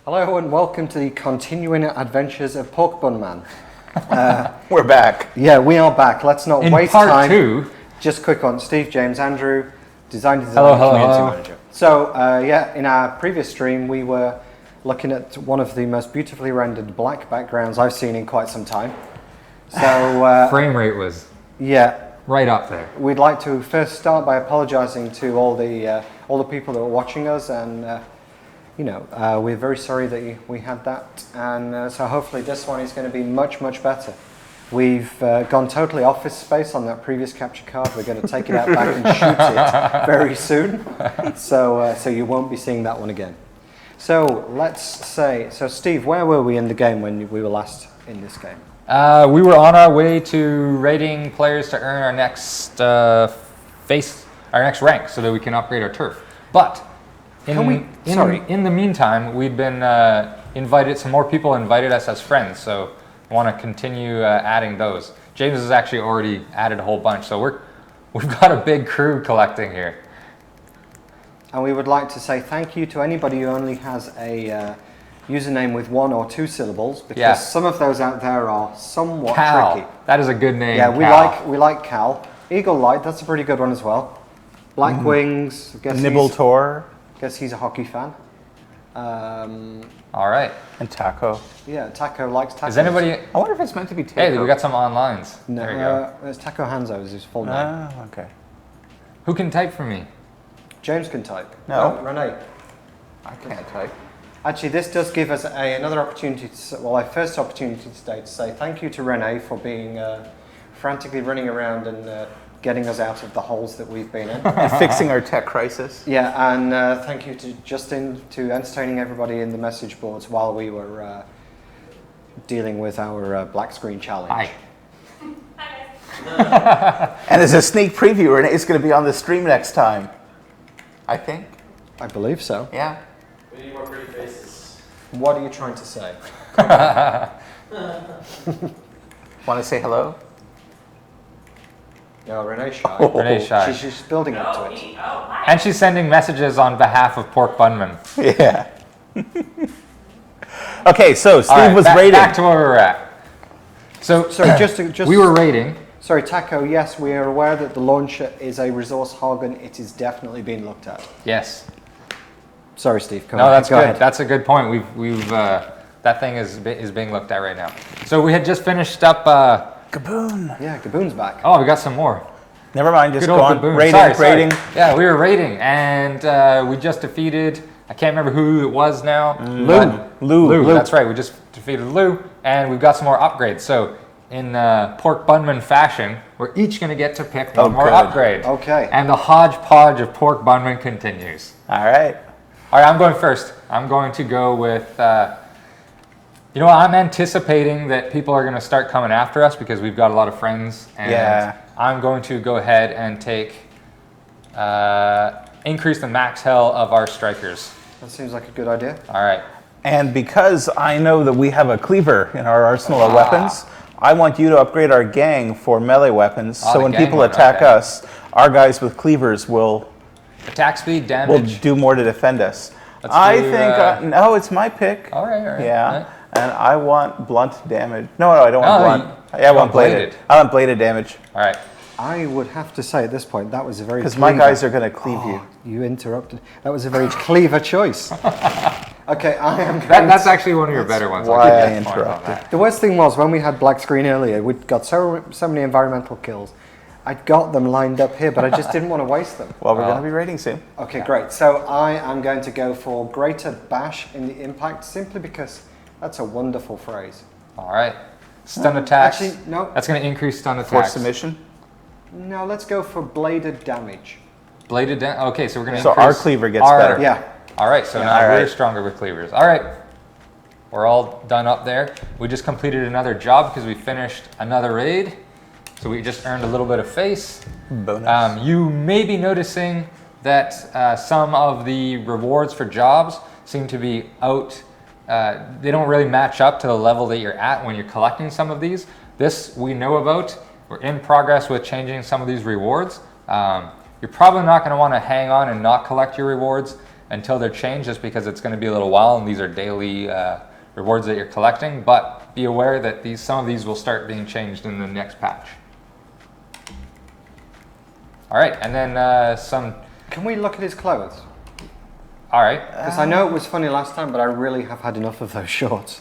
Hello and welcome to the continuing adventures of PorkBunMan. We're back. Yeah, we are back. Let's not In waste part time. 2. Just quick on Steve, James, Andrew, design community hello. manager. So in our previous stream we were looking at one of the most beautifully rendered black backgrounds I've seen in quite some time. So Frame rate was right up there. We'd like to first start by apologising to all the people that were watching us, and we're very sorry that we had that, and so hopefully this one is going to be much better. We've gone totally office space on that previous capture card. We're going to take it out back and shoot it very soon, so you won't be seeing that one again. So so Steve, where were we in the game when we were last in this game? We were on our way to rating players to earn our next rank, so that we can upgrade our turf. But in the meantime, we'd been some more people invited us as friends, so I want to continue adding those. James has actually already added a whole bunch, so we've got a big crew collecting here. And we would like to say thank you to anybody who only has a username with 1 or 2 syllables, because some of those out there are somewhat Cal. tricky. That is a good name. Yeah, Cal. we like Cal. Eagle Light, that's a pretty good one as well. Black Wings, Nibbletor. Guess he's a hockey fan. All right. And Taco. Yeah, Taco likes tacos. Is anybody? I wonder if it's meant to be Taco. Hey, we got some onlines. No, there you go. It's Taco Hanzo is his full name. Oh, okay. Who can type for me? James can type. No. Renee. I can't type. Actually, this does give us another opportunity, our first opportunity today to say thank you to Renee for being frantically running around and getting us out of the holes that we've been in. And fixing our tech crisis. Yeah, and thank you to Justin to entertaining everybody in the message boards while we were dealing with our black screen challenge. Hi. And as a sneak preview, Renee's going to be on the stream next time. I think. I believe so. Yeah. We need more pretty faces. What are you trying to say? Want to say hello? No, Renee's shy. Renee's shy. She's building up to it. Hi. And she's sending messages on behalf of PorkBunMan. Yeah. Okay, so Steve All right, was back, rating. Back to where we were at. So, Sorry, just we were rating. Sorry, Taco. Yes, we are aware that the launcher is a resource hog, and it is definitely being looked at. Yes. Sorry, Steve. Go That's good. ahead. That's a good point. We've that thing is being looked at right now. So we had just finished up. Gaboon. Yeah, Gaboon's back. Oh, we got some more. Never mind, just Good go old on. Gaboon. Rating, Sorry. rating. Yeah, we were rating, and we just defeated. I can't remember who it was now. Lou. That's right. We just defeated Lou, and we've got some more upgrades. So in PorkBunMan fashion, we're each going to get to pick one more good. upgrade. Okay. And the hodgepodge of PorkBunMan continues. All right. All right, I'm going first. I'm going to go with. I'm anticipating that people are going to start coming after us because we've got a lot of friends, and I'm going to go ahead and take increase the max health of our strikers. That seems like a good idea. All right. And because I know that we have a cleaver in our arsenal of weapons, I want you to upgrade our gang for melee weapons. So the when gang people one, attack okay. us, our guys with cleavers will Attack speed, damage. do more to defend us. Let's I do, think no, it's my pick. All right. Yeah, All right. and I want blunt damage. No, I don't want No, blunt. I want bladed. I want bladed damage All right. I would have to say at this point that was a very because my guys are going to cleave you. You interrupted. That was a very clever choice. Okay, I am. That's actually one of your better ones. I'll why give you I a point on interrupted. that. The worst thing was when we had black screen earlier, we'd got so many environmental kills. I'd got them lined up here, but I just didn't want to waste them. Well, we're going to be rating soon. Okay, great. So I am going to go for greater bash in the impact, simply because that's a wonderful phrase. All right. Stun attacks. Actually, no. That's going to increase stun attacks. Force submission. No, let's go for bladed damage. Bladed damage. Okay, so we're going to So increase our cleaver gets better. Yeah. All right, so Yeah, now all we're right. stronger with cleavers. All right, we're all done up there. We just completed another job because we finished another raid. So we just earned a little bit of face. Bonus. You may be noticing that some of the rewards for jobs seem to be out. They don't really match up to the level that you're at when you're collecting some of these. This we know about. We're in progress with changing some of these rewards. You're probably not going to want to hang on and not collect your rewards until they're changed, just because it's going to be a little while, and these are daily rewards that you're collecting. But be aware that some of these will start being changed in the next patch. All right, and then some. Can we look at his clothes? All right. Because I know it was funny last time, but I really have had enough of those shorts.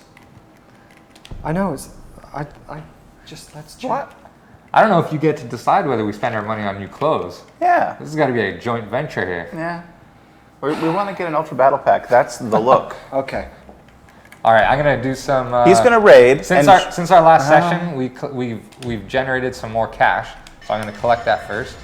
I know it's. Let's check. What? I don't know if you get to decide whether we spend our money on new clothes. Yeah. This has got to be a joint venture here. Yeah. We want to get an Ultra Battle Pack. That's the look. Okay. All right, I'm gonna do some. He's gonna raid. Since our last session, we've generated some more cash, so I'm gonna collect that first.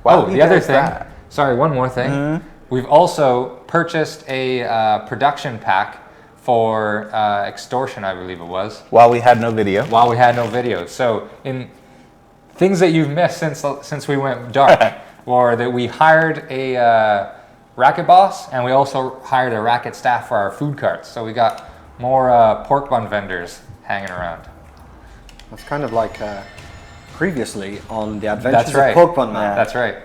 Wow, the other thing. Sorry, one more thing. We've also purchased a production pack for extortion, I believe it was. While we had no video. While we had no video. So in things that you've missed since we went dark, were that we hired a racket boss, and we also hired a racket staff for our food carts. So we got more pork bun vendors hanging around. That's kind of like previously on the Adventures right. of PorkBunMan. Yeah. That's right.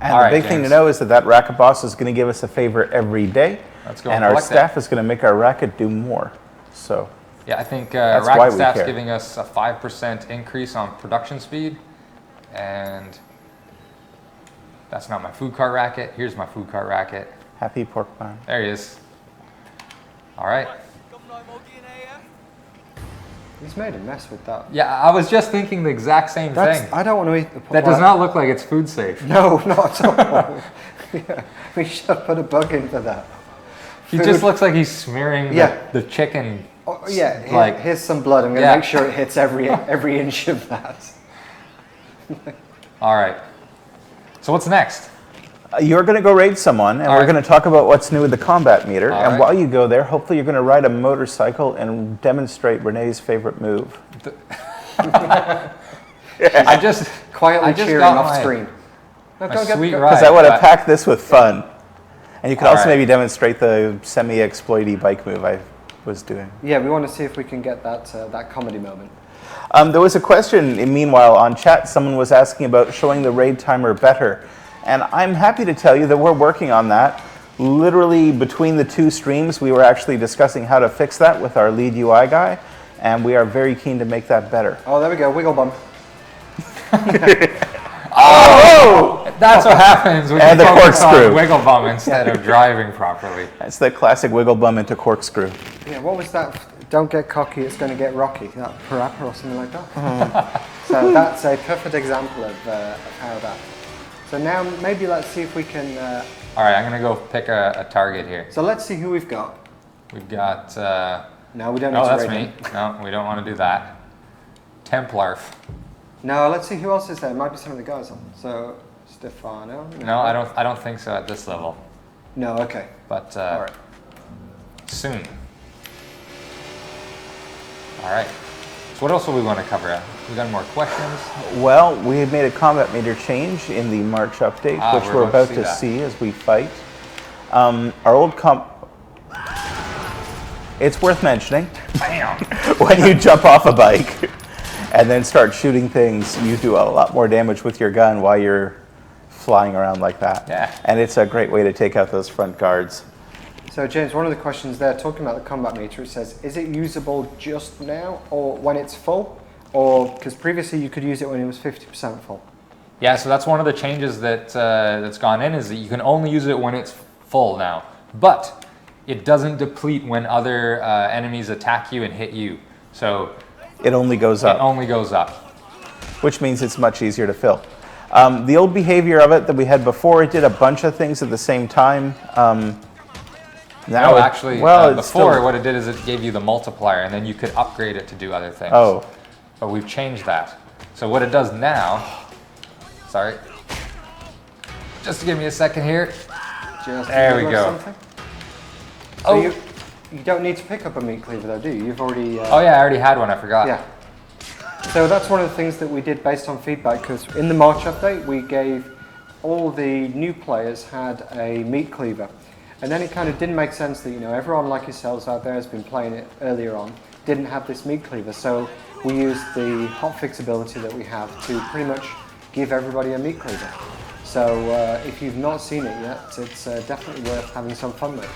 And All the right, big thing to James. know is that racket boss is going to give us a favor every day. Let's go and and our collect staff is going to make our racket do more. So Yeah, I think That's why racket we staff's care. giving us a 5% increase on production speed, and that's not my food cart racket. Here's my food cart racket. happy PorkBun. There he is. All right. He's made a mess with that. Yeah, I was just thinking the exact same thing. I don't want to eat the pork. That does not look like it's food safe. No, not at all. Yeah, we should have put a bug in for that. He Food. just looks like he's smearing Yeah. the chicken. Oh, yeah, Like- here's some blood. I'm going to Yeah. make sure it hits every inch of that. All right. So what's next? You're going to go raid someone, and All we're right. going to talk about what's new with the combat meter. All and right. while you go there, hopefully you're going to ride a motorcycle and demonstrate Renee's favorite move. I just Quietly I just cheering got off my- screen. No, my go get sweet go- ride. Because I want to but- pack this with fun. And you could All also right. maybe demonstrate the semi-exploity bike move I was doing. Yeah, we want to see if we can get that comedy moment. There was a question, meanwhile, on chat. Someone was asking about showing the raid timer better. And I'm happy to tell you that we're working on that. Literally, between the two streams, we were actually discussing how to fix that with our lead UI guy. And we are very keen to make that better. Oh, there we go. Wiggle bum. That's what happens when And you the focus on corkscrew. wiggle bum instead of driving properly. That's the classic wiggle bum into corkscrew. Yeah, what was that? Don't get cocky, it's going to get rocky. That parappa or something like that. So that's a perfect example of how that. So now maybe let's see if we can. All right, I'm gonna go pick a target here. So let's see who we've got. We've got. No, we don't need Oh, to that's rate me. him. No, we don't want to do that. Templarf. No, let's see who else is there. Might be some of the guys on. So Stefano. No, I don't think so at this level. No, okay. But All right. soon. All right. So what else do we want to cover? We got more questions? Well, we have made a combat meter change in the March update, which we're about to see as we fight. Our old it's worth mentioning. Bam! When you jump off a bike and then start shooting things, you do a lot more damage with your gun while you're flying around like that. Yeah. And it's a great way to take out those front guards. So James, one of the questions there, talking about the combat meter, it says, is it usable just now or when it's full? Or, because previously you could use it when it was 50% full. Yeah, so that's one of the changes that's gone in, is that you can only use it when it's full now. But it doesn't deplete when other enemies attack you and hit you. So It only goes it up, only goes up. which means it's much easier to fill. The old behavior of it that we had before, it did a bunch of things at the same time. Now No, it- actually, well, it's before still- what it did is it gave you the multiplier, and then you could upgrade it to do other things. Oh. But we've changed that. So what it does now, sorry, just to give me a second here. Just There we or go. something. So Oh. you don't need to pick up a meat cleaver though, do you? You've already... Oh yeah, I already had one, I forgot. Yeah. So that's one of the things that we did based on feedback, because in the March update we gave all the new players had a meat cleaver. And then it kind of didn't make sense that, you know, everyone like yourselves out there has been playing it earlier on, didn't have this meat cleaver. So we used the hotfix ability that we have to pretty much give everybody a meat cleaver. So if you've not seen it yet, it's definitely worth having some fun with.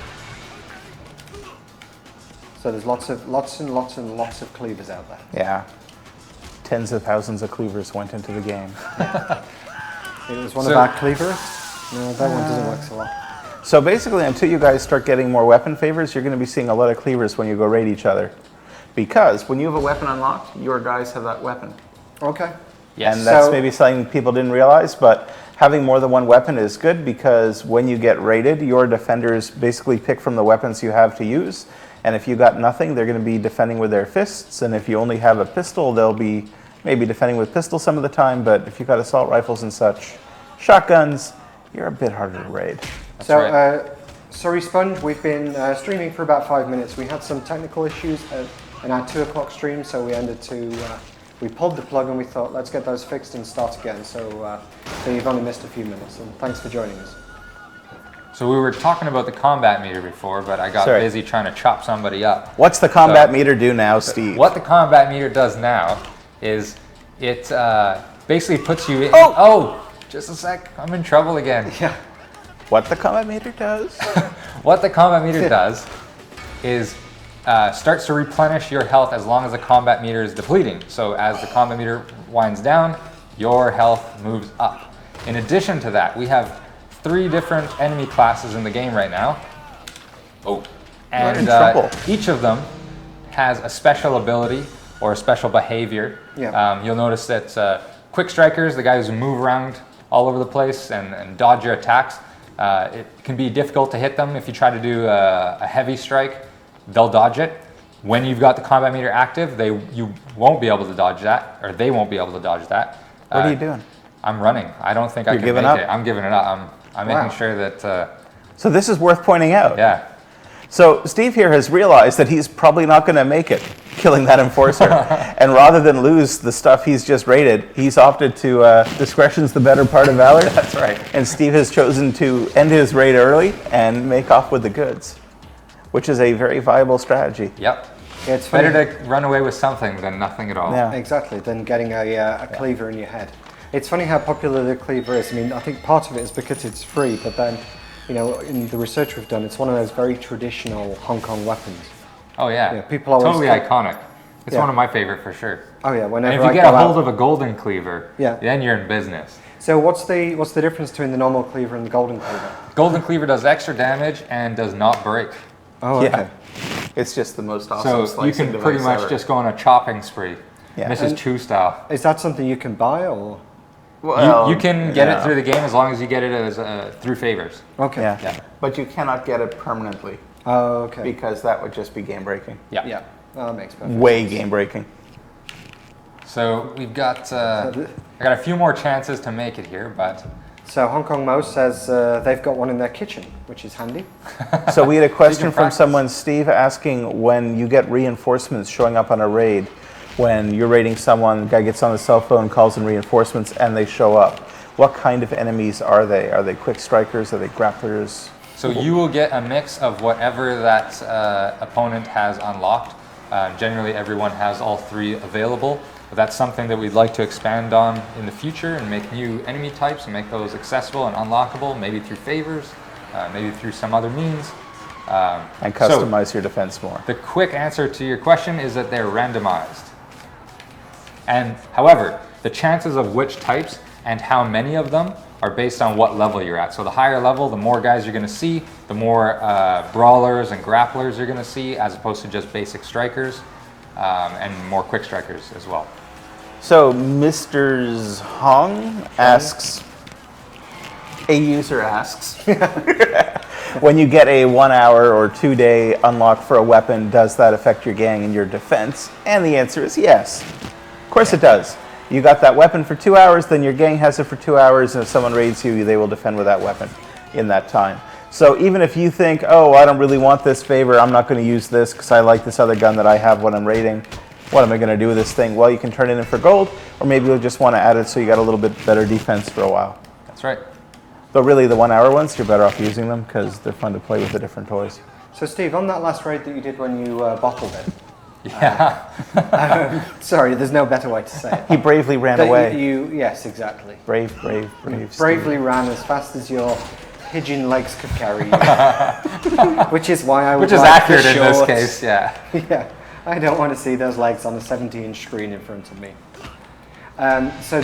So there's lots and lots of cleavers out there. Yeah. Tens of thousands of cleavers went into the game. It was one of our cleavers. No, that one doesn't work so well. So basically, until you guys start getting more weapon favors, you're going to be seeing a lot of cleavers when you go raid each other. Because when you have a weapon unlocked, your guys have that weapon. Okay. Yes. And that's So- maybe something people didn't realize, but having more than one weapon is good because when you get raided, your defenders basically pick from the weapons you have to use. And if you got nothing, they're going to be defending with their fists. And if you only have a pistol, they'll be maybe defending with pistols some of the time. But if you've got assault rifles and such, shotguns, you're a bit harder to raid. That's So, right. sorry, Sponge, we've been streaming for about 5 minutes. We had some technical issues in our 2 o'clock stream, so we ended to, we pulled the plug and we thought, let's get those fixed and start again. So, so you've only missed a few minutes, and thanks for joining us. So we were talking about the combat meter before, but I got Sorry. busy trying to chop somebody up. What's the combat meter do now, Steve? What the combat meter does now is it basically puts you in. Oh! Oh, just a sec. I'm in trouble again. Yeah. What the combat meter does? What the combat meter does is starts to replenish your health as long as the combat meter is depleting. So as the combat meter winds down, your health moves up. In addition to that, we have 3 different enemy classes in the game right now. Oh, We're in and trouble. each of them has a special ability or a special behavior. Yeah. You'll notice that quick strikers, the guys who move around all over the place and dodge your attacks, it can be difficult to hit them. If you try to do a heavy strike, they'll dodge it. When you've got the combat meter active, you won't be able to dodge that, or they won't be able to dodge that. What are you doing? I'm running. I don't think I You're can giving make up? it. I'm giving it up. I'm Wow. making sure that, So this is worth pointing out. yeah. So Steve here has realized that he's probably not going to make it killing that enforcer. And rather than lose the stuff he's just raided, he's opted to discretion's the better part of valor. That's right. And Steve has chosen to end his raid early and make off with the goods, which is a very viable strategy. Yep. Yeah, it's funny. Better to run away with something than nothing at all. Yeah. Exactly, than getting a cleaver in your head. It's funny how popular the cleaver is. I mean, I think part of it is because it's free, but then, you know, in the research we've done, it's one of those very traditional Hong Kong weapons. Oh yeah. Yeah, people always totally think- iconic. It's Yeah. one of my favorite for sure. Oh yeah, And whenever if you I get go a hold out. of a golden cleaver, Yeah. then you're in business. So what's the difference between the normal cleaver and the golden cleaver? Golden cleaver does extra damage and does not break. Oh, Yeah. okay. It's just the most awesome So you slicing can pretty device much ever. just go on a chopping spree. Yeah. Mrs. And- Chu style. Is that something you can buy or? Well, you can get yeah. it through the game as long as you get it as through favors. Okay. Yeah. Yeah. But you cannot get it permanently Oh, okay. because that would just be game breaking. Yeah. Yeah. Oh, that makes perfect Way sense. game breaking. So we've got I got a few more chances to make it here, but So Hong Kong Mo says they've got one in their kitchen, which is handy. So we had a question from practice. someone, Steve, asking when you get reinforcements showing up on a raid, when you're raiding someone, the guy gets on the cell phone, calls in reinforcements, and they show up. What kind of enemies are they? Are they quick strikers? Are they grapplers? so you will get a mix of whatever that opponent has unlocked. Generally, everyone has all 3 available. But that's something that we'd like to expand on in the future and make new enemy types and make those accessible and unlockable, maybe through favors, maybe through some other means. And So customize your defense more. the quick answer to your question is that they're randomized. And however, the chances of which types and how many of them are based on what level you're at. So the higher level, the more guys you're going to see, the more brawlers and grapplers you're going to see, as opposed to just basic strikers, and more quick strikers as well. So Mr. Hong asks, a user asks, when you get a 1 hour or 2 day unlock for a weapon, does that affect your gang and your defense? And the answer is yes. Of course it does. You got that weapon for 2 hours, then your gang has it for 2 hours, and if someone raids you, they will defend with that weapon in that time. So even if you think, oh, I don't really want this favor, I'm not going to use this because I like this other gun that I have when I'm raiding, what am I going to do with this thing? Well, you can turn it in for gold, or maybe you'll just want to add it so you got a little bit better defense for a while. That's right. But really, the 1 hour ones, you're better off using them because they're fun to play with the different toys. So Steve, on that last raid that you did when you bottled it, Yeah. Sorry, there's no better way to say it. He bravely ran That away. Yes, exactly. Brave Steve. Bravely ran as fast as your pigeon legs could carry you. Which is why I would Which is like accurate the in this shorts. case, yeah. Yeah, I don't want to see those legs on a 70-inch screen in front of me. So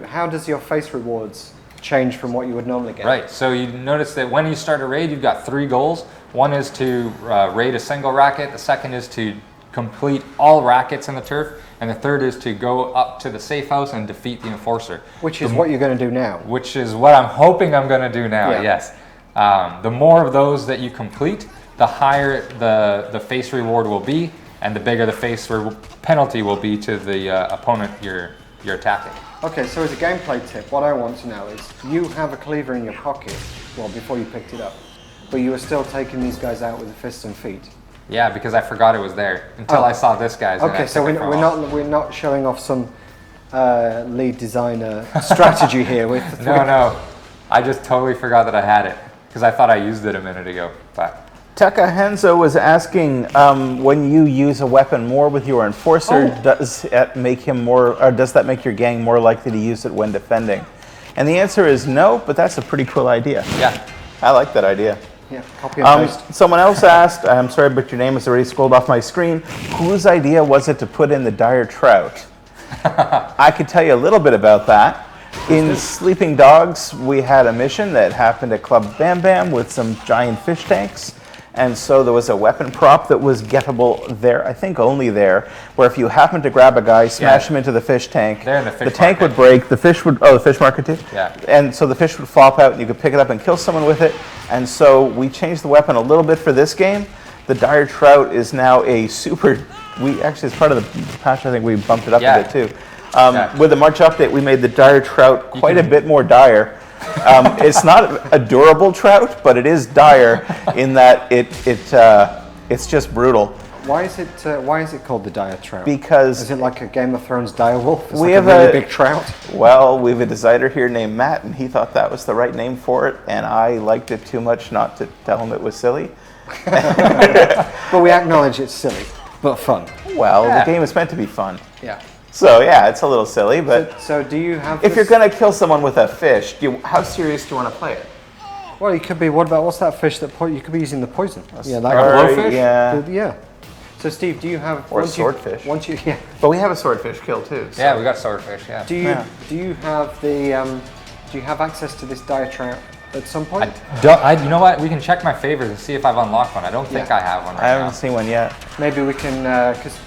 how does your face rewards change from what you would normally get? Right, so you notice that when you start a raid, you've got 3 goals. One is to raid a single racket, the second is to complete all rackets in the turf, and the third is to go up to the safe house and defeat the enforcer. Which is what you're going to do now. Which is what I'm hoping I'm going to do now, Yeah. yes. The more of those that you complete, the higher the face reward will be, and the bigger the face penalty will be to the opponent you're attacking. Okay, so as a gameplay tip, what I want to know is, you have a cleaver in your pocket, well, before you picked it up, but you were still taking these guys out with the fists and feet. Yeah, because I forgot it was there until I saw this guy's. Okay, so we're not showing off some lead designer strategy here with. No, I just totally forgot that I had it because I thought I used it a minute ago. But Takahenzo was asking, when you use a weapon more with your enforcer, does that make him more, or does that make your gang more likely to use it when defending? And the answer is no, but that's a pretty cool idea. yeah, I like that idea. Yeah, copy and paste. Someone else asked, I'm sorry, but your name has already scrolled off my screen. Whose idea was it to put in the dire trout? I could tell you a little bit about that. In Sleeping Dogs, we had a mission that happened at Club Bam Bam with some giant fish tanks. And so there was a weapon prop that was gettable there, I think only there, where if you happened to grab a guy, smash him into the fish tank, They're in the fish tank market. would break, the fish would, the fish market too? Yeah. And so the fish would flop out and you could pick it up and kill someone with it. And so we changed the weapon a little bit for this game. The dire trout is now a super, it's part of the patch, I think we bumped it up a bit too. With the March update, we made the dire trout quite a bit more dire. It's not a durable trout, but it is dire in that it's just brutal. Why is it called the dire trout? Because is it like a Game of Thrones dire wolf? It's we like have a really big trout. Well, we have a designer here named Matt, and he thought that was the right name for it, and I liked it too much not to tell him it was silly. But we acknowledge it's silly, but fun. Well, the game is meant to be fun. Yeah. So yeah, it's a little silly, but So do you have? if you're going to kill someone with a fish, how serious do you want to play it? Well, you could be. What's that fish that you could be using the poison? Yeah, that blowfish? Yeah. Yeah. So Steve, do you have Or swordfish. Yeah. But we have a swordfish kill too. So. yeah, we got swordfish. Yeah. Do you have the do you have access to this dire trout at some point? You know what? We can check my favors and see if I've unlocked one. I don't think I have one I right haven't now. seen one yet. Maybe we can, because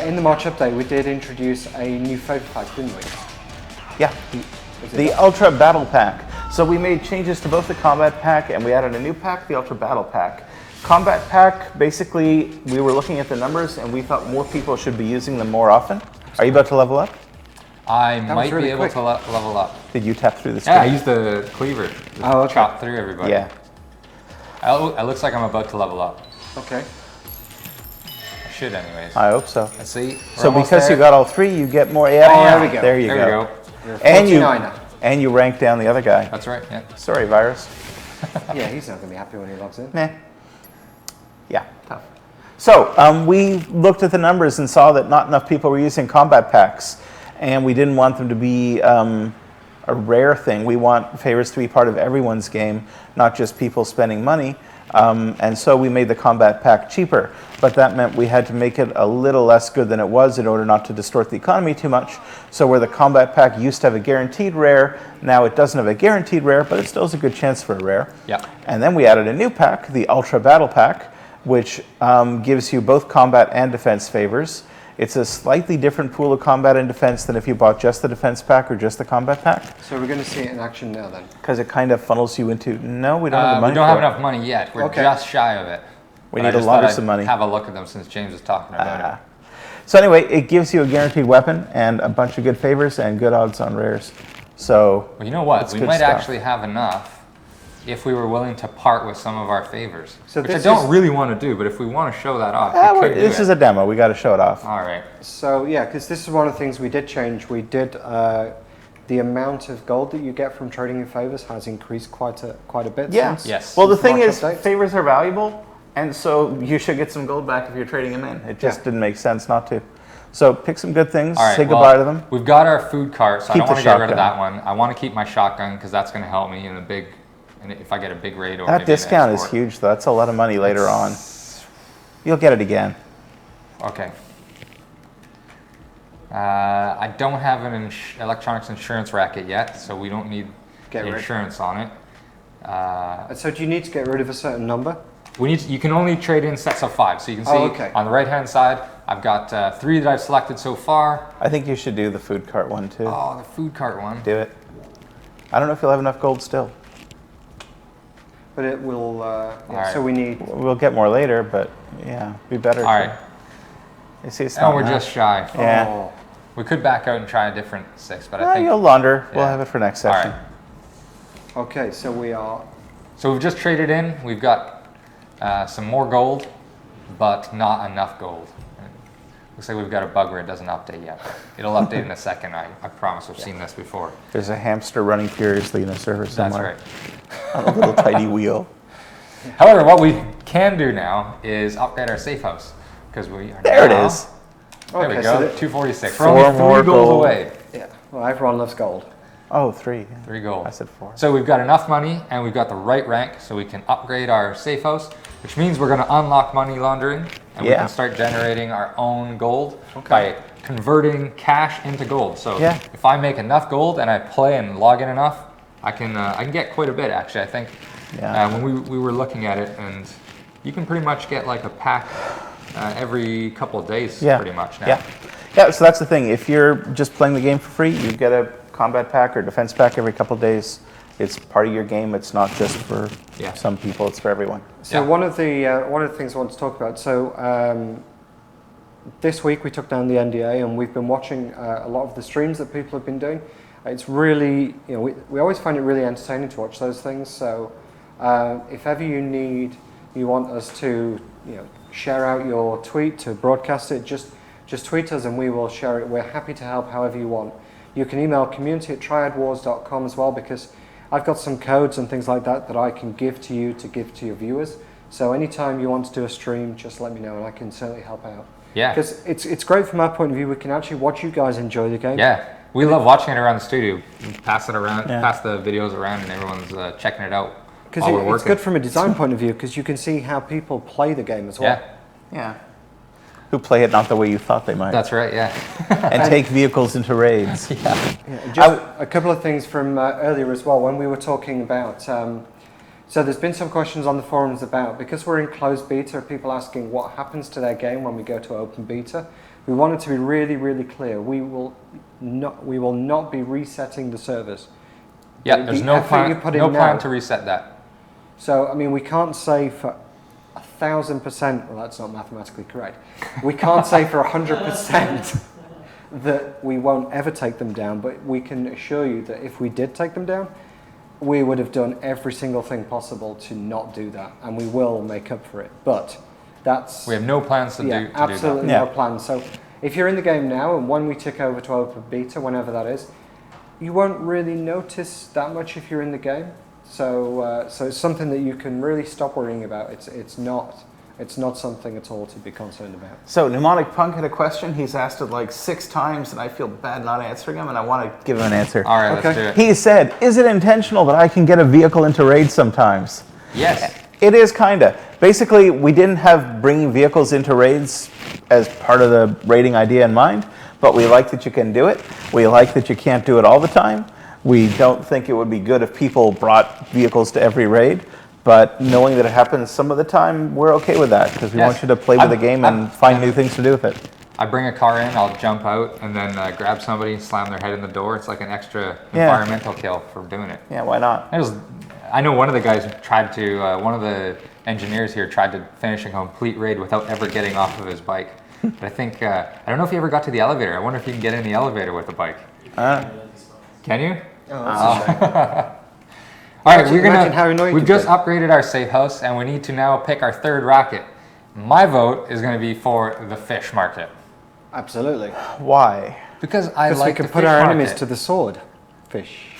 in the March update we did introduce a new favor pack, didn't we? Yeah. Is it The Ultra Battle Pack. So we made changes to both the Combat Pack and we added a new pack, the Ultra Battle Pack. Combat Pack, basically, we were looking at the numbers and we thought more people should be using them more often. Are you about to level up? I was might really be able quick. to level up. Did you tap through the screen? Yeah, I used the cleaver to Oh, okay. chop through everybody. Yeah. It looks like I'm about to level up. Okay. I should anyways. I hope so. Let's see. So because you got all three, you get more. Yeah, there we go. There you There go. we go. You're a And you 49er. and you rank down the other guy. That's right. Yeah. Sorry, virus. Yeah, he's not going to be happy when he logs in. Nah. Yeah, tough. So we looked at the numbers and saw that not enough people were using combat packs, and we didn't want them to be a rare thing. We want favors to be part of everyone's game, not just people spending money. And so we made the combat pack cheaper, but that meant we had to make it a little less good than it was in order not to distort the economy too much. So where the combat pack used to have a guaranteed rare, now it doesn't have a guaranteed rare, but it still has a good chance for a rare. Yeah. And then we added a new pack, the Ultra Battle Pack, which gives you both combat and defense favors. It's a slightly different pool of combat and defense than if you bought just the defense pack or just the combat pack, So we're going to see it in action now then. because it kind of funnels you into, no, we don't have the money we don't for have it. enough money yet. We're Okay. just shy of it. We But need I a just lot thought of I'd some money. Have a look at them since James was talking about it. So anyway, it gives you a guaranteed weapon and a bunch of good favors and good odds on rares. So Well, you know what? It's We good might stuff. actually have enough if we were willing to part with some of our favors, So which I this don't is- really want to do. But if we want to show that off, ah, we could do this it. is a demo. We got to show it off. All right. So yeah, because this is one of the things we did change. We did the amount of gold that you get from trading in favors has increased quite a bit. Yeah. Since Yes. Well, the since thing March is, update. favors are valuable, And so you should get some gold back if you're trading them in. It just didn't make sense not to. So pick some good things, say goodbye to them. We've got our food cart, so I don't want to get rid of shotgun. that one. I want to keep my shotgun because that's going to help me in a big, and if I get a big raid or That maybe an discount is export. huge, though. That's a lot of money later on. You'll get it again. Okay. I don't have an electronics insurance racket yet, so we don't need insurance on it. So do you need to get rid of a certain number? You can only trade in sets of 5. So you can see on the right hand side, I've got 3 that I've selected so far. I think you should do the food cart one too. Oh, the food cart one. Do it. I don't know if you'll have enough gold still. But it will, so we need... We'll get more later, but yeah, be better. All right. You see, it's And not we're enough. just shy. Yeah. Oh. We could back out and try a different 6, but I think... You'll launder. We'll Yeah. have it for next All session. right. Okay, so we are... So we've just traded in. We've got some more gold, but not enough gold. Looks like we've got a bug where it doesn't update yet. It'll update in a second. I promise. I've seen this before. There's a hamster running furiously in a server somewhere. That's right. On a little tiny wheel. However, what we can do now is upgrade our safe house because we are There now, it is. There Okay, we so go. that- 246. Four We're only more 3 gold gold. away. Yeah, well, everyone loves gold. Oh, 3. 3 gold. I said 4. So we've got enough money and we've got the right rank so we can upgrade our safe house, which means we're going to unlock money laundering and we can start generating our own gold by converting cash into gold. So if I make enough gold and I play and log in enough, I can get quite a bit actually, I think. When we were looking at it, and you can pretty much get like a pack every couple of days pretty much now. Yeah, so that's the thing. If you're just playing the game for free, you get a combat pack or defense pack every couple of days. It's part of your game. It's not just for some people. It's for everyone. So one of the things I want to talk about. So this week we took down the NDA, and we've been watching a lot of the streams that people have been doing. It's really, we always find it really entertaining to watch those things. So if ever you want us to, share out your tweet to broadcast it, just tweet us and we will share it. We're happy to help however you want. You can email community@triadwars.com as well, because I've got some codes and things like that that I can give to you to give to your viewers. So anytime you want to do a stream, just let me know and I can certainly help out. Yeah. Because it's great from our point of view. We can actually watch you guys enjoy the game. Yeah. We love watching it around the studio. We pass it around, pass the videos around, and everyone's checking it out. Because it's good from a design point of view, because you can see how people play the game as well. Yeah. Who play it not the way you thought they might. That's right, yeah. And take vehicles into raids. Just a couple of things from earlier as well, when we were talking about, so there's been some questions on the forums about, because we're in closed beta, people asking what happens to their game when we go to open beta. We wanted to be really, really clear. We will not be resetting the servers. Yeah, there's no plan to reset that. So, I mean, we can't say for 1,000%, well, that's not mathematically correct. We can't say for 100% that we won't ever take them down, but we can assure you that if we did take them down, we would have done every single thing possible to not do that, and we will make up for it. But we have no plans to do that. Absolutely no plans. So if you're in the game now, and when we tick over to open beta, whenever that is, you won't really notice that much if you're in the game. So it's something that you can really stop worrying about. It's not something at all to be concerned about. So Mnemonic Punk had a question. He's asked it like 6 times, and I feel bad not answering him, and I want to give him an answer. All right, let's do it. He said, "Is it intentional that I can get a vehicle into raids sometimes?" Yes. It is kinda. Basically, we didn't have bringing vehicles into raids as part of the raiding idea in mind, but we like that you can do it. We like that you can't do it all the time. We don't think it would be good if people brought vehicles to every raid, but knowing that it happens some of the time, we're okay with that, because we want you to play with the game and find new things to do with it. I bring a car in, I'll jump out, and then grab somebody and slam their head in the door. It's like an extra environmental kill for doing it. Yeah, why not? I know one of the guys tried to, one of the engineers here tried to finish a complete raid without ever getting off of his bike. But I think, I don't know if he ever got to the elevator. I wonder if you can get in the elevator with a bike. Can you? Oh, that's a shame. All right, we've just be. upgraded our safe house, and we need to now pick our 3rd rocket. My vote is going to be for the fish market. Absolutely. Why? Because I like we can put our enemies to the sword. Fish.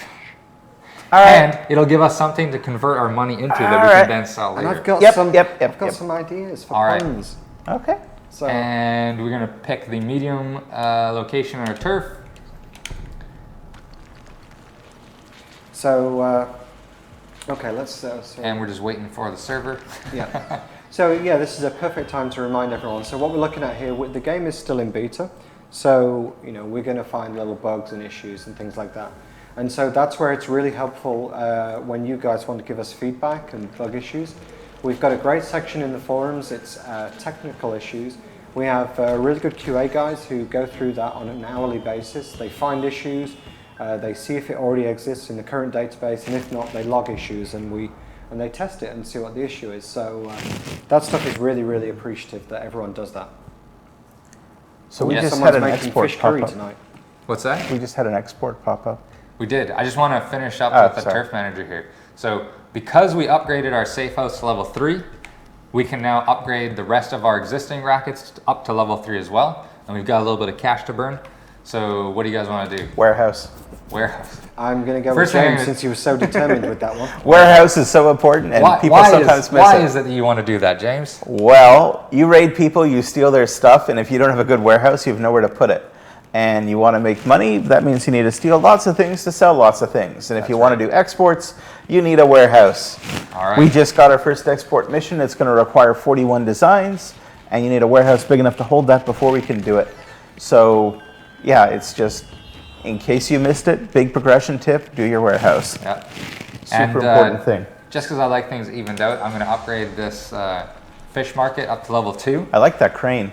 All right. And it'll give us something to convert our money into that we right. can then sell And later. I've got Yep. some ideas for All right. puns. Okay. So And we're gonna pick the medium location on our turf. So, okay, let's. So, And we're just waiting for the server. yeah. So yeah, this is a perfect time to remind everyone. So what we're looking at here, the game is still in beta. So we're going to find little bugs and issues and things like that. And so that's where it's really helpful when you guys want to give us feedback and bug issues. We've got a great section in the forums. It's technical issues. We have really good QA guys who go through that on an hourly basis. They find issues. They see if it already exists in the current database, and if not, they log issues, and they test it and see what the issue is. So that stuff is really, really appreciative that everyone does that. So we Yeah, just Someone's had an making export fish pop curry up. tonight. What's that? We just had an export pop up. We did. I just want to finish up Oh, with the sorry. turf manager here. So because we upgraded our safe house to level 3, we can now upgrade the rest of our existing rackets up to level 3 as well. And we've got a little bit of cash to burn. So what do you guys want to do? Warehouse. Warehouse. I'm going to go First with thing James I'm since you were so determined with that one. Warehouse is so important, and people sometimes miss why it. is it that you want to do that, James? Well, you raid people, you steal their stuff, and if you don't have a good warehouse, you have nowhere to put it. And you want to make money, that means you need to steal lots of things to sell lots of things. And if you want to do exports, you need a warehouse. All right. We just got our first export mission. It's going to require 41 designs, and you need a warehouse big enough to hold that before we can do it. So, yeah, it's just, in case you missed it, big progression tip, do your warehouse. Yeah. Super important thing. Just because I like things evened out, I'm going to upgrade this fish market up to level 2. I like that crane.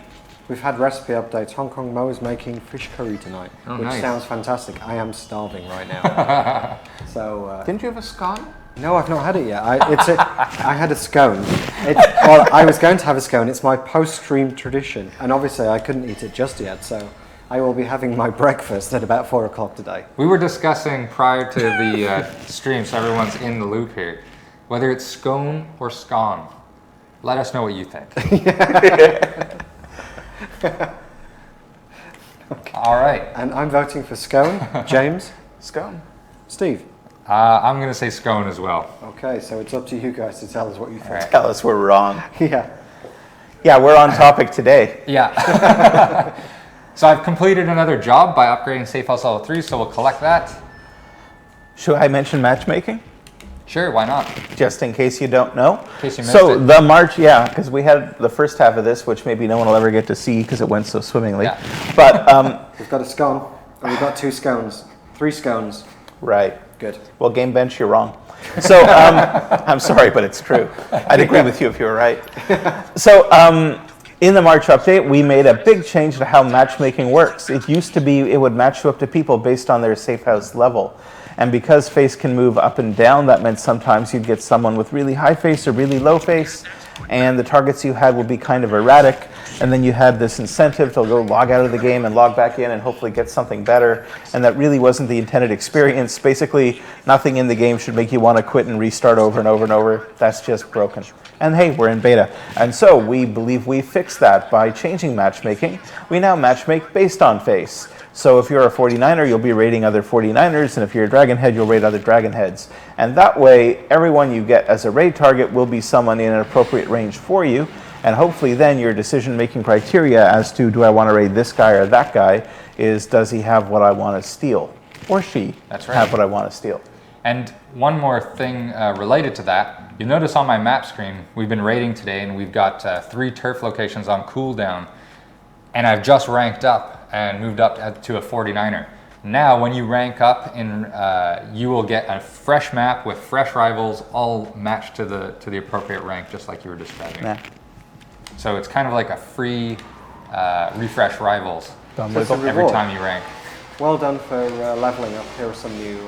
We've had recipe updates. Hong Kong Mo is making fish curry tonight, Oh, which nice. sounds fantastic. I am starving right now. So Didn't you have a scone? no, I've not had it yet. I had a scone. Well, I was going to have a scone. It's my post-stream tradition, and obviously I couldn't eat it just yet. So I will be having my breakfast at about 4 o'clock today. We were discussing prior to the stream, so everyone's in the loop here, whether it's scone or scone. Let us know what you think. All right. And I'm voting for scone. James, Scone. Steve. I'm going to say scone as well. Okay, so it's up to you guys to tell us what you think. right. Tell us we're wrong. Yeah. Yeah, we're on topic today. Yeah. So I've completed another job by upgrading Safe House Level 3, so we'll collect that. Should I mention matchmaking? Sure, why not? Just in case you don't know. In case you missed So it. the March, yeah, because we had the first half of this, which maybe no one will ever get to see because it went so swimmingly. Yeah. But, We've got a scone, and we've got 2 scones. 3 scones. right. Good. Well, Game Bench, you're wrong. So I'm sorry, but it's true. I'd agree with you if you were right. So in the March update, we made a big change to how matchmaking works. It used to be it would match you up to people based on their safe house level. And because face can move up and down, that meant sometimes you'd get someone with really high face or really low face, and the targets you had would be kind of erratic. And then you had this incentive to go log out of the game and log back in and hopefully get something better. And that really wasn't the intended experience. Basically, nothing in the game should make you want to quit and restart over and over and over. That's just broken. And hey, we're in beta. And so we believe we fixed that by changing matchmaking. We now matchmake based on face. So if you're a 49er, you'll be raiding other 49ers, and if you're a Dragon Head, you'll raid other Dragon Heads. And that way, everyone you get as a raid target will be someone in an appropriate range for you, and hopefully then your decision-making criteria as to do I want to raid this guy or that guy is does he have what I want to steal, or she That's right. have what I want to steal. And one more thing related to that, you'll notice on my map screen, we've been raiding today and we've got 3 turf locations on cooldown, and I've just ranked up and moved up to a 49er. Now, when you rank up, you will get a fresh map with fresh rivals, all matched to the appropriate rank, just like you were describing. Yeah. So it's kind of like a free refresh rivals So it's a every reward. time you rank. Well done for leveling up. Here are some new.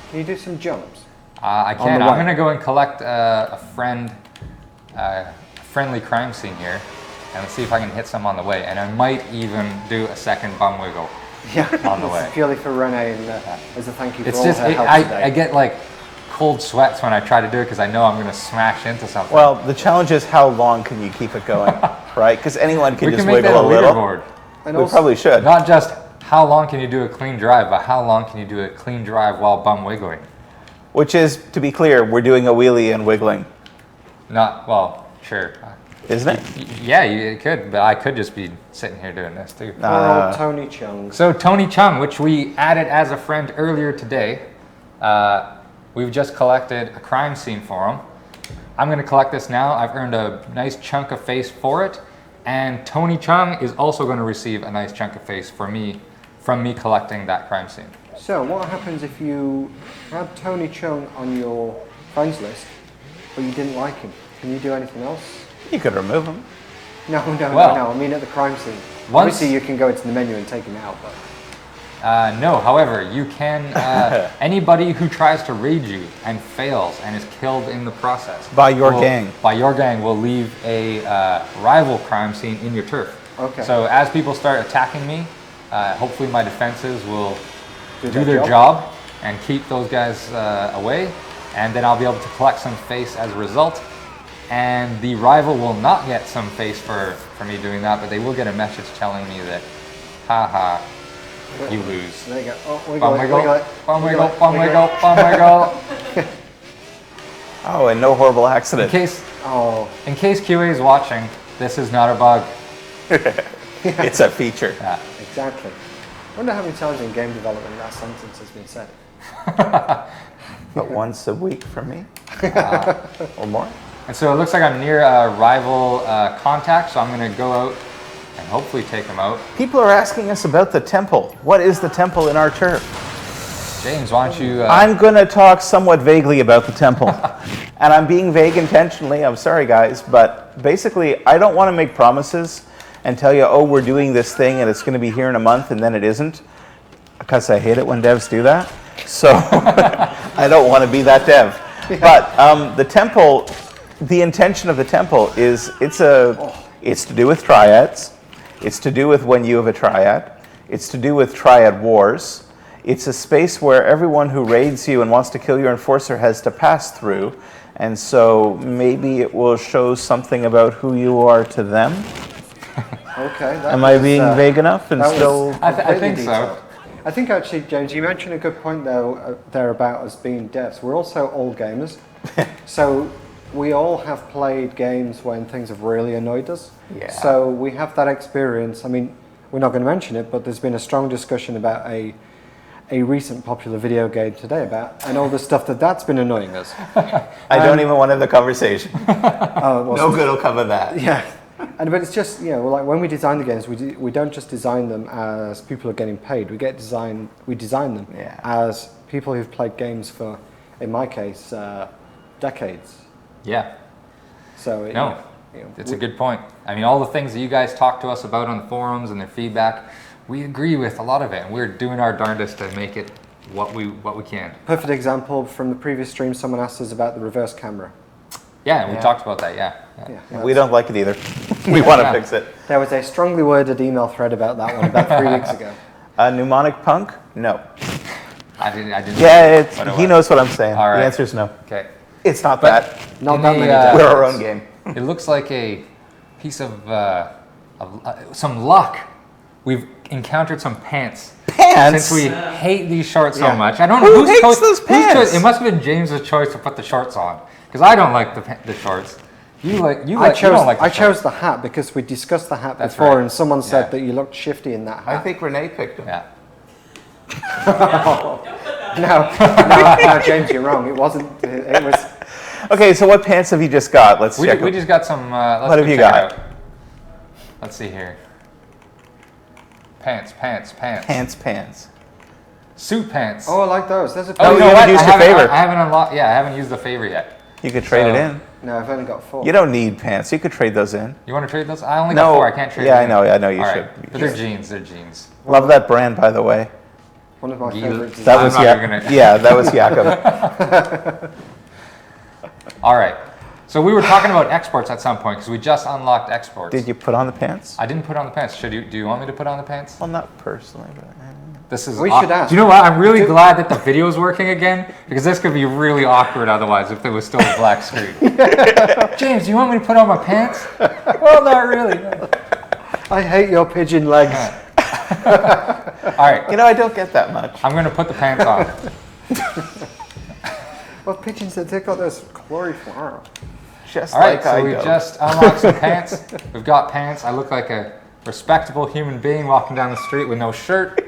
Can you do some jumps? I On can. the I'm right. going to go and collect a friendly crime scene here, and see if I can hit some on the way. And I might even do a second bum wiggle. Yeah. On the This way. is purely for Renee and as a thank you for It's all just her help today. I get like cold sweats when I try to do it because I know I'm going to smash into something. Well, the challenge is how long can you keep it going, right? Because anyone can we just can make that wiggle a a little. leaderboard. And We also, probably should. Not just how long can you do a clean drive, but how long can you do a clean drive while bum wiggling? Which is, to be clear, we're doing a wheelie and wiggling, Not, well, sure. isn't it? Yeah, you could, but I could just be sitting here doing this too. Poor old Tony Chung. So Tony Chung, which we added as a friend earlier today, we've just collected a crime scene for him. I'm going to collect this now. I've earned a nice chunk of face for it, and Tony Chung is also going to receive a nice chunk of face from me collecting that crime scene. So what happens if you had Tony Chung on your friends list, but you didn't like him? Can you do anything else? You could remove them. No. I mean at the crime scene. Once- Obviously, you can go into the menu and take him out, but No, however, you can, anybody who tries to raid you and fails and is killed in the process. By your gang. By your gang will leave a rival crime scene in your turf. Okay. So as people start attacking me, hopefully my defenses will do their their job. job and keep those guys away. And then I'll be able to collect some face as a result. And the rival will not get some face for me doing that, but they will get a message telling me that, haha, you lose. there you go. Oh, Bum wiggle wiggle, it. bum wiggle, bum wiggle, bum wiggle. Oh, and no horrible In accident. case Oh, QA is watching, this is not a bug. It's a feature. Yeah. exactly. I wonder how many times in game development that sentence has been said. But once a week for me. Or more. And so it looks like I'm near a rival contact, so I'm going to go out and hopefully take him out. People are asking us about the temple. What is the temple in our turf? James, why don't you... I'm going to talk somewhat vaguely about the temple. And I'm being vague intentionally. I'm sorry, guys. But basically, I don't want to make promises and tell you, oh, we're doing this thing and it's going to be here in a month, and then it isn't. Because I hate it when devs do that. So I don't want to be that dev. But the temple, the intention of the temple is it's to do with triads. It's to do with when you have a triad. It's to do with triad wars. It's a space where everyone who raids you and wants to kill your enforcer has to pass through. And so maybe it will show something about who you are to them. Okay. Am I being vague enough and still... I think so. I think actually, James, you mentioned a good point there about us being devs. We're also old gamers. So we all have played games when things have really annoyed us. Yeah. So we have that experience. I mean, we're not going to mention it, but there's been a strong discussion about a recent popular video game today about and all the stuff that's been annoying us. I don't even want to have the conversation. Well, No good will come of that. Yeah. But it's just, like when we design the games, we don't just design them as people are getting paid. We design them as people who've played games for, in my case, decades. Yeah. So It's a good point. I mean, all the things that you guys talk to us about on the forums and their feedback, we agree with a lot of it, and we're doing our darndest to make it what we can. Perfect example from the previous stream. Someone asked us about the reverse camera. Yeah, we talked about that. Yeah. We don't like it either. We want to fix it. There was a strongly worded email thread about that one about 3 weeks ago. Mnemonic punk? No. I didn't. Yeah, what it he was. knows what I'm saying. All right. The answer is no. Okay. It's not But that. Not in that the, many We're devs. our own game. It looks like a piece of some luck. We've encountered some pants. Pants? Since we hate these shorts so Yeah. much. I don't Who know whose hates choice. those whose pants? choice- It must have been James's choice to put the shorts on. Because I don't like the shorts. You don't like the I shorts. chose the hat because we discussed the hat That's before, right. and someone said Yeah. that you looked shifty in that hat. I think Renee picked him. Yeah. No, James, you're wrong. It wasn't. It was. Okay, so what pants have you just got? Let's check. We just got some. Let's What have go you check it got? out. Let's see here. Pants. Pants. Suit pants. Oh, I like those. There's a. Oh, you you know haven't what? used I your haven't, favorite. I haven't unlocked. Yeah, I haven't used the favor yet. You could trade it So- in. No, I've only got 4. You don't need pants. You could trade those in. You want to trade those? I only No. got 4. I can't trade. Yeah, them I in. know you All should. right. But they're jeans. They're jeans. Love that brand, by the way. One of my You- favorites. Is That I'm was not even gonna- Yeah, that was Jakob. All right. So we were talking about exports at some point because we just unlocked exports. Did you put on the pants? I didn't put on the pants. Should you? Do you want me to put on the pants? Well, not personally, but This is. We should ask. Do you know what? I'm really glad that the video is working again because this could be really awkward otherwise if there was still a black screen. James, do you want me to put on my pants? Well, not really. No. I hate your pigeon legs. All right. I don't get that much. I'm going to put the pants on. Well, pigeons, they've got those glory for. Just All right, like so I we go. just unlocked some pants. We've got pants. I look like a respectable human being walking down the street with no shirt,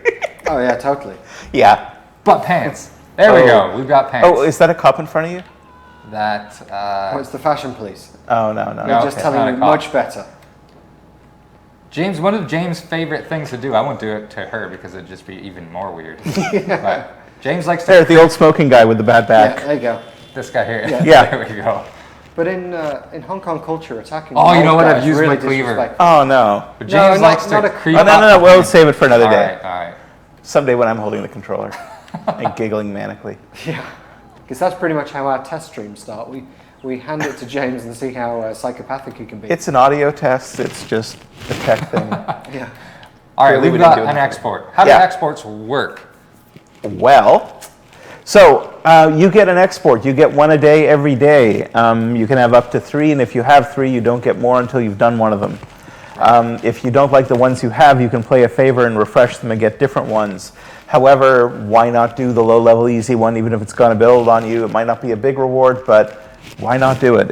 Oh yeah, totally. Yeah. but pants. There we go. We've got pants. Oh, is that a cop in front of you? That, Oh, it's the fashion police. Oh, no. They're No, just it's not telling a you cop. much better. James, one of James' favorite things to do, I won't do it to her because it'd just be even more weird. But James likes to, There, the old smoking guy with the bad back. Yeah, there you go. this guy here. Yeah. There we go. But in Hong Kong culture, attacking Oh, you know old what? I've guys used really my cleaver. disrespectful. Oh, no. But No, James not- likes not to a- creep Oh, up. no. We'll save it for another All day. right. Someday when I'm holding the controller and giggling manically. Yeah, because that's pretty much how our test streams start. We hand it to James and see how psychopathic he can be. It's an audio test. It's just a tech thing. Yeah. All right, Clearly we've we didn't got do it an before. export. How do Yeah. exports work? Well, so you get an export. You get one a day every day. You can have up to 3, and if you have 3, you don't get more until you've done one of them. If you don't like the ones you have, you can play a favor and refresh them and get different ones. However, why not do the low-level easy one, even if it's going to build on you? It might not be a big reward, but why not do it?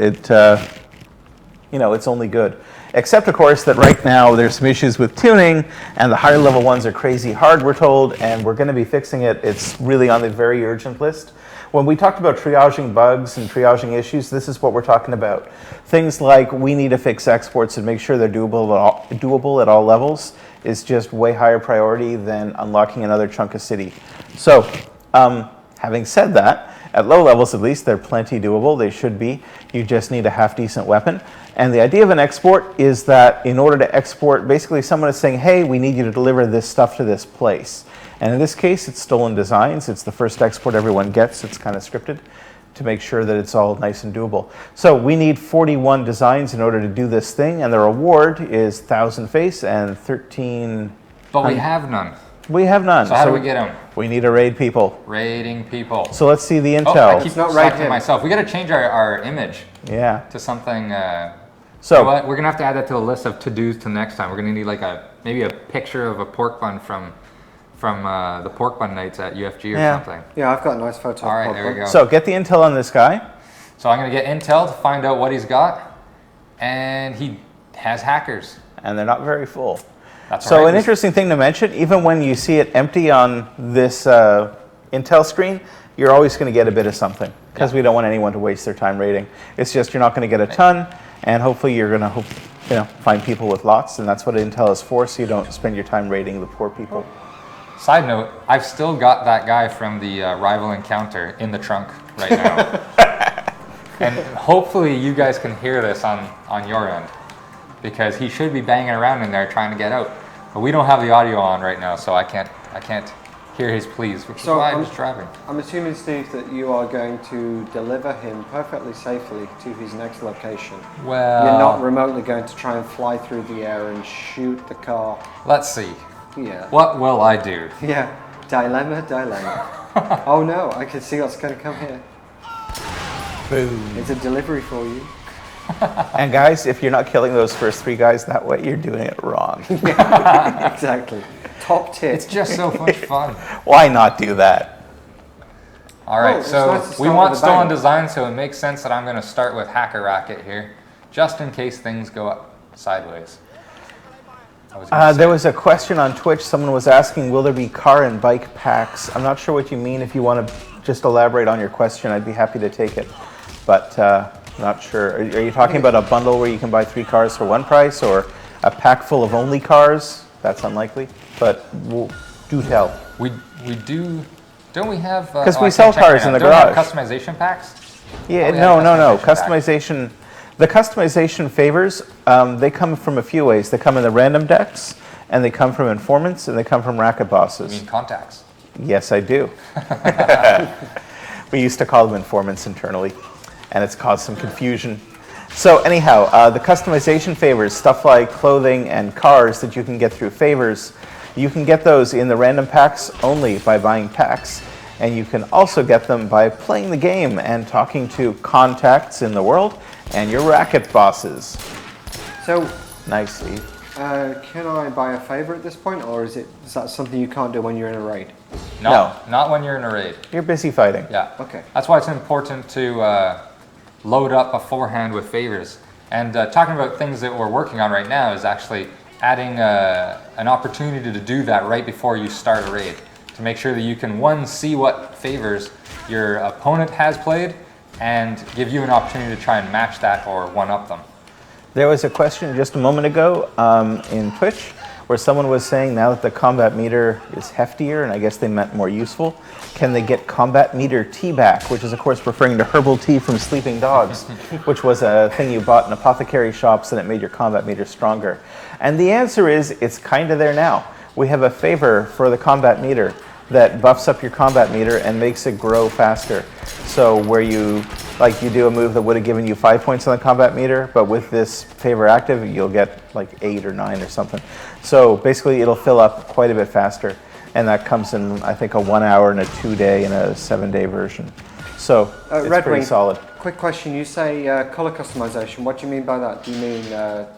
It's only good. Except, of course, that right now there's some issues with tuning, and the higher level ones are crazy hard, we're told, and we're going to be fixing it. It's really on the very urgent list. When we talked about triaging bugs and triaging issues, this is what we're talking about. Things like we need to fix exports and make sure they're doable at all levels is just way higher priority than unlocking another chunk of city. So, having said that, at low levels at least, they're plenty doable. They should be. You just need a half-decent weapon. And the idea of an export is that in order to export, basically someone is saying, hey, we need you to deliver this stuff to this place. And in this case, it's Stolen Designs. It's the first export everyone gets. It's kind of scripted to make sure that it's all nice and doable. So we need 41 designs in order to do this thing, and the reward is 1,000 face and 13... But we have none. We have none. So how do we get them? We need to raid people. Raiding people. So let's see the Oh, intel. I keep not right talking to him. myself. We got to change our image Yeah. to something. You know So what? We're gonna have to add that to the list of to-dos to next time. We're gonna need like maybe a picture of a pork bun from the pork bun nights at UFG or Yeah. something. Yeah, I've got a nice photo. All of right, there we PorkBun. go. So get the intel on this guy. So I'm gonna get intel to find out what he's got, and he has hackers. And they're not very full. That's So all right. an interesting thing to mention, even when you see it empty on this intel screen, you're always going to get a bit of something because we don't want anyone to waste their time raiding. It's just you're not going to get a ton, and hopefully you're going to find people with lots, and that's what intel is for, so you don't spend your time raiding the poor people. Side note: I've still got that guy from the rival encounter in the trunk right now, and hopefully you guys can hear this on your end because he should be banging around in there trying to get out. But we don't have the audio on right now, so I can't hear his pleas, which is why I'm just driving. I'm assuming, Steve, that you are going to deliver him perfectly safely to his next location. Well, You're not remotely going to try and fly through the air and shoot the car. let's see. Yeah. What will I do? Yeah. Dilemma. Oh no, I can see what's going to come here. Boom. It's a delivery for you. And guys, if you're not killing those first 3 guys that way, you're doing it wrong. Exactly. Top tip. It's just so much fun. Why not do that? All right, it's so nice to we start want with a stolen bang. design, so it makes sense that I'm going to start with Hacker Racket here, just in case things go up sideways. There was a question on Twitch. Someone was asking, will there be car and bike packs? I'm not sure what you mean. If you want to just elaborate on your question, I'd be happy to take it. But not sure. Are you talking about a bundle where you can buy 3 cars for 1 price, or a pack full of only cars? That's unlikely, but do tell. We do. Don't we have? 'Cause we I sell can't check cars right in now. the Don't we have garage. customization packs. Yeah, Oh, we no. have customization Customization. The customization favors, they come from a few ways. They come in the random decks, and they come from informants, and they come from racket I bosses. mean contacts. Yes, I do. We used to call them informants internally, and it's caused some confusion. So anyhow, the customization favors, stuff like clothing and cars that you can get through favors, you can get those in the random packs only by buying packs. And you can also get them by playing the game and talking to contacts in the world and your racket bosses. So, Nice, Steve. can I buy a favor at this point, or is that something you can't do when you're in a raid? No. Not when you're in a raid. You're busy fighting. Yeah. Okay. That's why it's important to load up beforehand with favors. And talking about things that we're working on right now is actually adding an opportunity to do that right before you start a raid, to make sure that you can, one, see what favors your opponent has played and give you an opportunity to try and match that or one-up them. There was a question just a moment ago in Twitch where someone was saying now that the combat meter is heftier, and I guess they meant more useful, can they get combat meter tea back, which is of course referring to herbal tea from sleeping dogs, which was a thing you bought in apothecary shops and it made your combat meter stronger. And the answer is it's kind of there now. We have a favor for the combat meter that buffs up your combat meter and makes it grow faster. So where you do a move that would have given you 5 points on the combat meter, but with this favor active, you'll get like 8 or 9 or something. So basically it'll fill up quite a bit faster. And that comes in, I think, a 1 hour and a 2 day and a 7 day version. So it's Red pretty Wing, solid. Quick question, you say color customization. What do you mean by that? Do you mean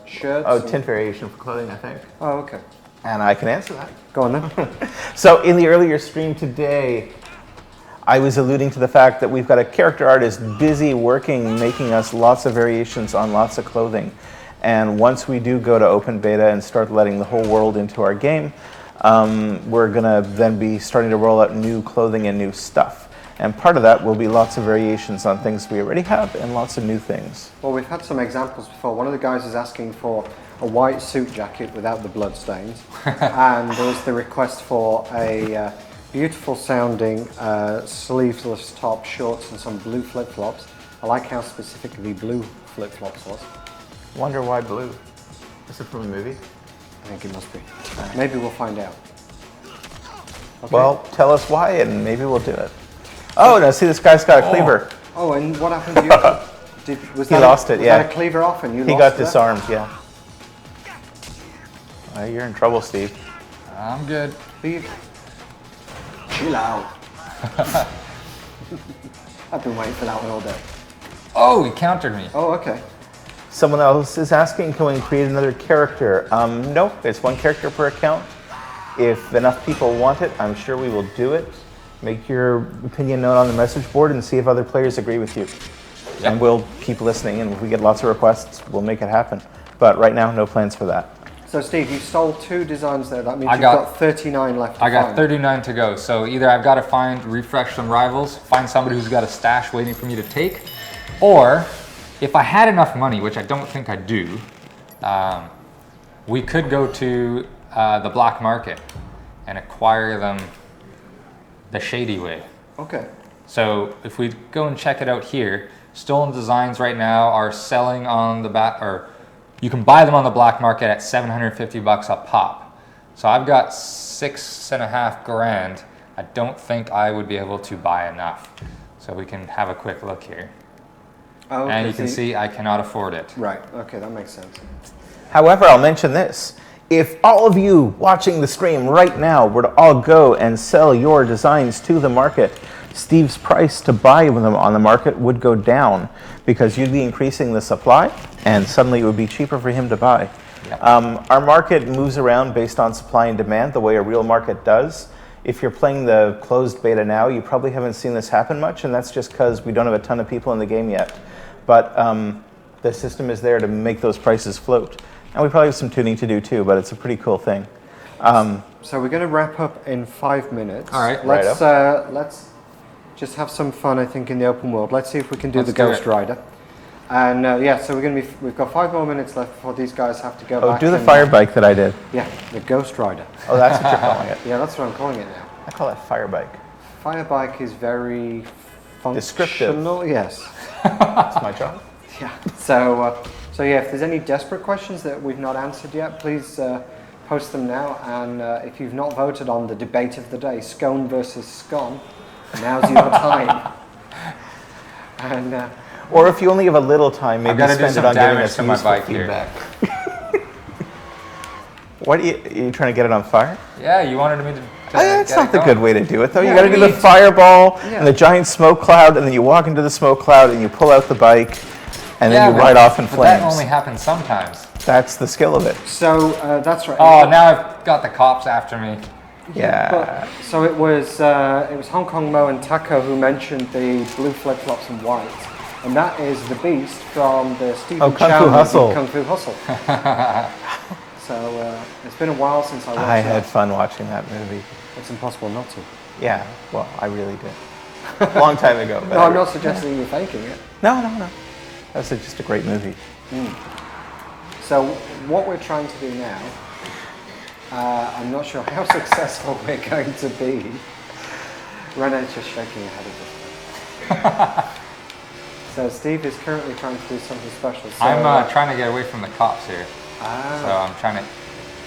shirts? Oh, tint variation for clothing, I think. Oh, okay. And I can answer that. Go on then. So in the earlier stream today, I was alluding to the fact that we've got a character artist busy working, making us lots of variations on lots of clothing. And once we do go to open beta and start letting the whole world into our game, we're going to then be starting to roll out new clothing and new stuff. And part of that will be lots of variations on things we already have and lots of new things. Well, we've had some examples before. One of the guys is asking for a white suit jacket without the blood stains. And there was the request for a beautiful sounding sleeveless top, shorts and some blue flip-flops. I like how specifically blue flip-flops was. Wonder why blue? Is it from a movie? I think it must be. Maybe we'll find out. Okay. Well, tell us why and maybe we'll do it. Oh, no, see, this guy's got a cleaver. Oh, and what happened to you? He lost it, yeah. Was that a cleaver off and you He lost got that? disarmed, yeah. You're in trouble, Steve. I'm good. Steve, chill out. I've been waiting for that one all day. Oh, he countered me. Oh, okay. Someone else is asking, can we create another character? No, it's one character per account. If enough people want it, I'm sure we will do it. Make your opinion known on the message board and see if other players agree with you. Yep. And we'll keep listening, and if we get lots of requests, we'll make it happen. But right now, no plans for that. So Steve, you stole 2 designs there. That means I you've got- got 39 left to I got find. 39 to go. So either I've got to refresh some rivals, find somebody who's got a stash waiting for me to take, or if I had enough money, which I don't think I do, we could go to the black market and acquire them the shady way. Okay. So if we go and check it out here, stolen designs right now are selling on the back, or you can buy them on the black market at 750 bucks a pop. So I've got 6.5 grand. I don't think I would be able to buy enough. So we can have a quick look here. Oh, okay. And you can see I cannot afford it. Right. Okay, that makes sense. However, I'll mention this. If all of you watching the stream right now were to all go and sell your designs to the market, Steve's price to buy them on the market would go down because you'd be increasing the supply and suddenly it would be cheaper for him to buy. Yep. Our market moves around based on supply and demand the way a real market does. If you're playing the closed beta now, you probably haven't seen this happen much, and that's just because we don't have a ton of people in the game yet. But the system is there to make those prices float. And we probably have some tuning to do too, but it's a pretty cool thing. So we're going to wrap up in 5 minutes. All right. Let's just have some fun, I think, in the open world. Let's see if we can do Let's the do Ghost it. Rider. And yeah, so we've got 5 more minutes left before these guys have to go Oh, back. do the and- fire bike that I did. Yeah, the Ghost Rider. Oh, that's what you're calling it. Yeah, that's what I'm calling it now. I call it fire bike. Fire bike is very Descriptive. functional. Yes. That's my job. Yeah. So yeah, if there's any desperate questions that we've not answered yet, please post them now. And if you've not voted on the debate of the day, scone versus scone, now's your time. And Or if you only have a little time, maybe gotta do spend it some on giving damage us to my useful bike here. feedback. What are you trying to get it on fire? Yeah, you wanted me to That's get not it the going. good way to do it, though. Yeah, You got to we do the need- fireball Yeah. and the giant smoke cloud, and then you walk into the smoke cloud and you pull out the bike, and then you but- ride off in but that flames. only happens sometimes. That's the skill of it. so that's right. Oh, now I've got the cops after me. Yeah. So it was Hong Kong Mo and Taco who mentioned the blue flip flops and white, and that is the Beast from the Stephen Kung Chow Fu movie, Hustle. Kung Fu Hustle. So it's been a while since I watched I that. had fun watching that movie. It's impossible not to. Yeah, well, I really did. A long time ago. But No, I'm not suggesting you're faking it. No. That's just a great movie. So what we're trying to do now, I'm not sure how successful we're going to be. Renee's just shaking her head at this point. So Steve is currently trying to do something special. So, I'm trying to get away from the cops here. So I'm trying to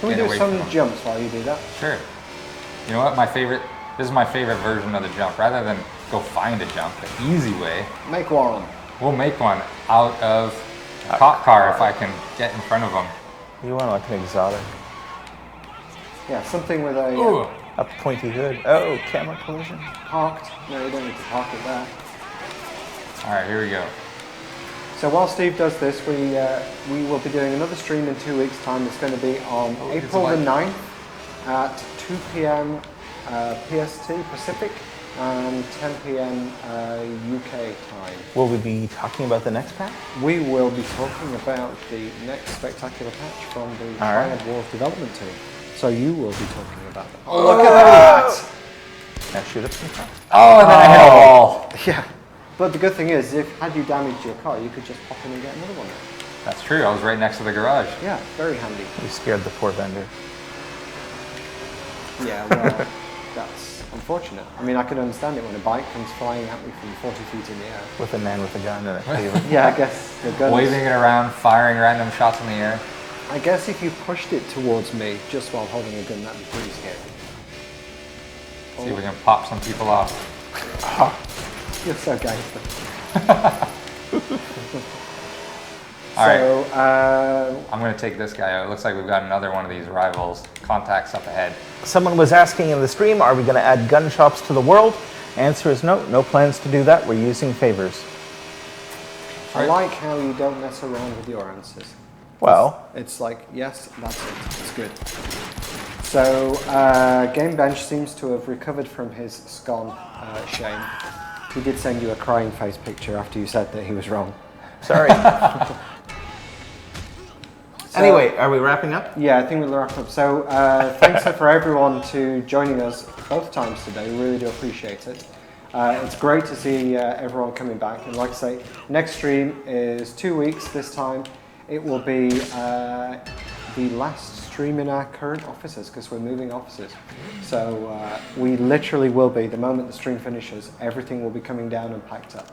can we get do away some from them. jumps while you do that? Sure. You know what? This is my favorite version of the jump. Rather than go find a jump, the easy way, Make one. we'll make one out of a cop car if I can get in front of them. You want like an exotic. Yeah, something with a Ooh. A pointy hood. Oh, camera collision. parked. No, you don't need to park it there. All right, here we go. So while Steve does this, we will be doing another stream in 2 weeks' time. It's going to be on April the 9th at 2 p.m. PST Pacific and 10 p.m. UK time. Will we be talking about the next pack? We will be talking about the next spectacular patch from the right. Triad Wars development team. So you will be talking about them. Oh, look at that! Now shoot up some stuff. Oh, and then I hit a wall. Yeah. But the good thing is, had you damaged your car, you could just pop in and get another one. That's true. I was right next to the garage. Yeah, very handy. We scared the poor vendor. Yeah, well, that's unfortunate. I mean, I can understand it when a bike comes flying at me from 40 feet in the air. With a man with a gun and a cleaver. Yeah, I guess the gun. Waving it around, firing random shots in the air. I guess if you pushed it towards me just while holding a gun, that'd be pretty scary. See if we can pop some people off. You're so gangster. All right. So, I'm going to take this guy out. It looks like we've got another one of these rivals. Contacts up ahead. Someone was asking in the stream, are we going to add gun shops to the world? Answer is no. No plans to do that. We're using favors. I like how you don't mess around with your answers. Well, It's like, yes, that's it. It's good. So, Game Bench seems to have recovered from his scone shame. He did send you a crying face picture after you said that he was wrong. sorry. Anyway, are we wrapping up? Yeah, I think we'll wrap up. So, thanks for everyone to joining us both times today. We really do appreciate it. It's great to see everyone coming back. And like I say, next stream is 2 weeks this time. It will be the last stream in our current offices because we're moving offices. So we literally will be, the moment the stream finishes, everything will be coming down and packed up.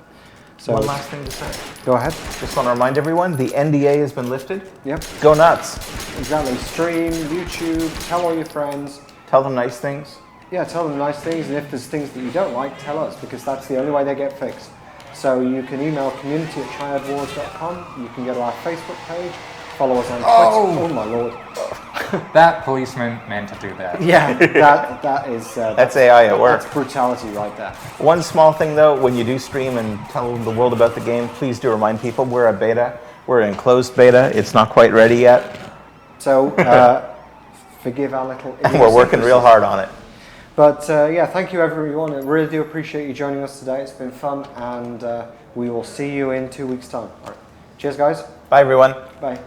So One last thing to say. go ahead. Just want to remind everyone, the NDA has been lifted. Yep, Go nuts. exactly. Stream, YouTube, tell all your friends. Tell them nice things. Yeah, tell them nice things, and if there's things that you don't like, tell us, because that's the only way they get fixed. So you can email community@triadwars.com, you can go to our Facebook page, follow us on Twitter. Oh my lord. That policeman meant to do that. Yeah, that is... That's AI at work. That's brutality right there. One small thing though, when you do stream and tell the world about the game, please do remind people we're a beta. We're in closed beta. It's not quite ready yet. So, forgive our little... And we're working real hard on it. But yeah, thank you everyone. I really do appreciate you joining us today. It's been fun, and we will see you in 2 weeks' time. All right. Cheers, guys. Bye everyone. Bye.